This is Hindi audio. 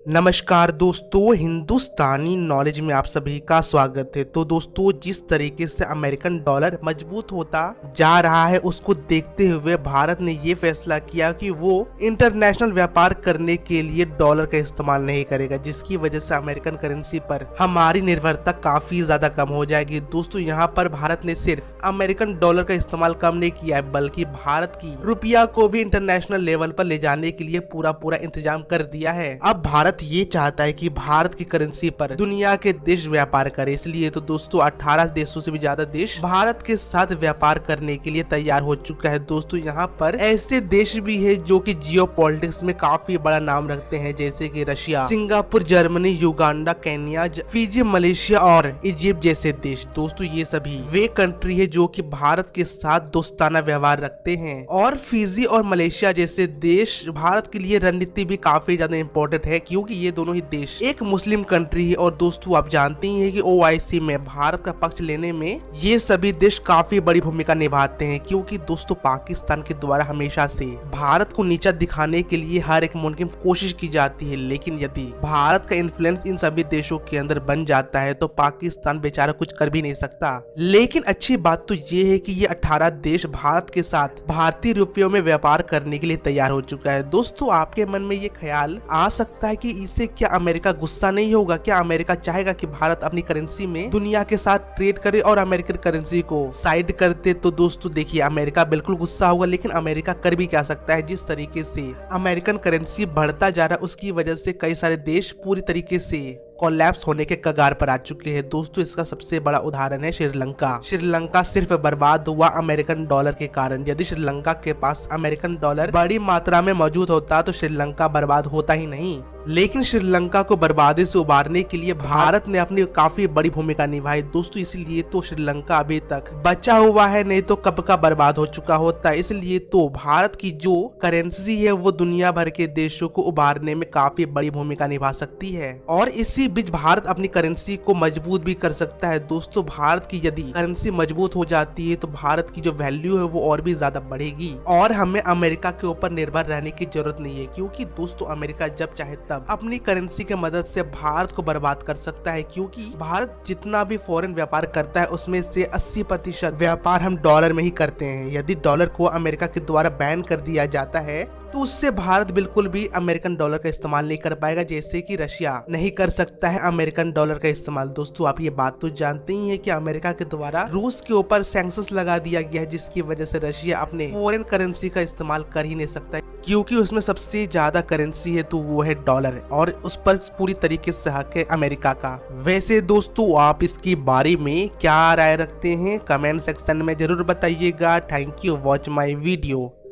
नमस्कार दोस्तों, हिंदुस्तानी नॉलेज में आप सभी का स्वागत है। तो दोस्तों, जिस तरीके से अमेरिकन डॉलर मजबूत होता जा रहा है उसको देखते हुए भारत ने ये फैसला किया कि वो इंटरनेशनल व्यापार करने के लिए डॉलर का इस्तेमाल नहीं करेगा, जिसकी वजह से अमेरिकन करेंसी पर हमारी निर्भरता काफी ज्यादा कम हो जाएगी। दोस्तों, यहाँ पर भारत ने सिर्फ अमेरिकन डॉलर का इस्तेमाल कम नहीं किया है, बल्कि भारत की रुपया को भी इंटरनेशनल लेवल पर ले जाने के लिए पूरा इंतजाम कर दिया है। अब भारत ये चाहता है कि भारत की करेंसी पर दुनिया के देश व्यापार करे, इसलिए तो दोस्तों 18 देशों से भी ज्यादा देश भारत के साथ व्यापार करने के लिए तैयार हो चुका है। दोस्तों, यहाँ पर ऐसे देश भी है जो कि जियोपॉलिटिक्स में काफी बड़ा नाम रखते हैं, जैसे कि Russia, Singapore, Germany, Uganda, Kenya, Fiji, Malaysia और इजिप्ट जैसे देश। दोस्तों, ये सभी वे कंट्री है जो कि भारत के साथ दोस्ताना व्यवहार रखते हैं, और फिजी और मलेशिया जैसे देश भारत के लिए रणनीति भी काफी ज्यादा इम्पोर्टेंट है, क्योंकि ये दोनों ही देश एक मुस्लिम कंट्री है। और दोस्तों, आप जानते ही हैं कि OIC में भारत का पक्ष लेने में ये सभी देश काफी बड़ी भूमिका निभाते हैं, क्योंकि दोस्तों पाकिस्तान के द्वारा हमेशा से भारत को नीचा दिखाने के लिए हर एक मुमकिन कोशिश की जाती है। लेकिन यदि भारत का इन्फ्लुएंस इन सभी देशों के अंदर बन जाता है तो पाकिस्तान बेचारा कुछ कर भी नहीं सकता। लेकिन अच्छी बात तो ये है कि ये 18 देश भारत के साथ भारतीय रुपयों में व्यापार करने के लिए तैयार हो चुका है। दोस्तों, आपके मन में ये ख्याल आ सकता है कि इससे क्या अमेरिका गुस्सा नहीं होगा? क्या अमेरिका चाहेगा कि भारत अपनी करेंसी में दुनिया के साथ ट्रेड करे और अमेरिकन करेंसी को साइड करते? तो दोस्तों देखिए, अमेरिका बिल्कुल गुस्सा होगा, लेकिन अमेरिका कर भी क्या सकता है? जिस तरीके से अमेरिकन करेंसी बढ़ता जा रहा है उसकी वजह से कई सारे देश पूरी तरीके से कोलैप्स होने के कगार पर आ चुके हैं। दोस्तों, इसका सबसे बड़ा उदाहरण है श्रीलंका। श्रीलंका सिर्फ बर्बाद हुआ अमेरिकन डॉलर के कारण। यदि श्रीलंका के पास अमेरिकन डॉलर बड़ी मात्रा में मौजूद होता तो श्रीलंका बर्बाद होता ही नहीं। लेकिन श्रीलंका को बर्बादी से उबारने के लिए भारत ने अपनी काफी बड़ी भूमिका निभाई। दोस्तों, इसलिए तो श्रीलंका अभी तक बचा हुआ है, नहीं तो कब का बर्बाद हो चुका होता। इसलिए तो भारत की जो करेंसी है वो दुनिया भर के देशों को उबारने में काफी बड़ी भूमिका निभा सकती है, और इसी बीच भारत अपनी करेंसी को मजबूत भी कर सकता है। दोस्तों, भारत की यदि करेंसी मजबूत हो जाती है तो भारत की जो वैल्यू है वो और भी ज्यादा बढ़ेगी, और हमें अमेरिका के ऊपर निर्भर रहने की जरूरत नहीं है, क्योंकि दोस्तों अमेरिका जब चाहे तब अपनी करेंसी के मदद से भारत को बर्बाद कर सकता है। क्योंकि भारत जितना भी फॉरेन व्यापार करता है उसमें से 80% व्यापार हम डॉलर में ही करते हैं। यदि डॉलर को अमेरिका के द्वारा बैन कर दिया जाता है तो उससे भारत बिल्कुल भी अमेरिकन डॉलर का इस्तेमाल नहीं कर पाएगा, जैसे कि रशिया नहीं कर सकता है अमेरिकन डॉलर का इस्तेमाल। दोस्तों, आप ये बात तो जानते ही हैं कि अमेरिका के द्वारा रूस के ऊपर सैंक्शंस लगा दिया गया है, जिसकी वजह से रशिया अपने फॉरेन करेंसी का इस्तेमाल कर ही नहीं सकता है, क्योंकि उसमें सबसे ज्यादा करेंसी है तो वो है डॉलर, और उस पर पूरी तरीके से हक है अमेरिका का। वैसे दोस्तों, आप इसकी बारे में क्या राय रखते हैं? कमेंट सेक्शन में जरूर बताइएगा। Thank you watch my video.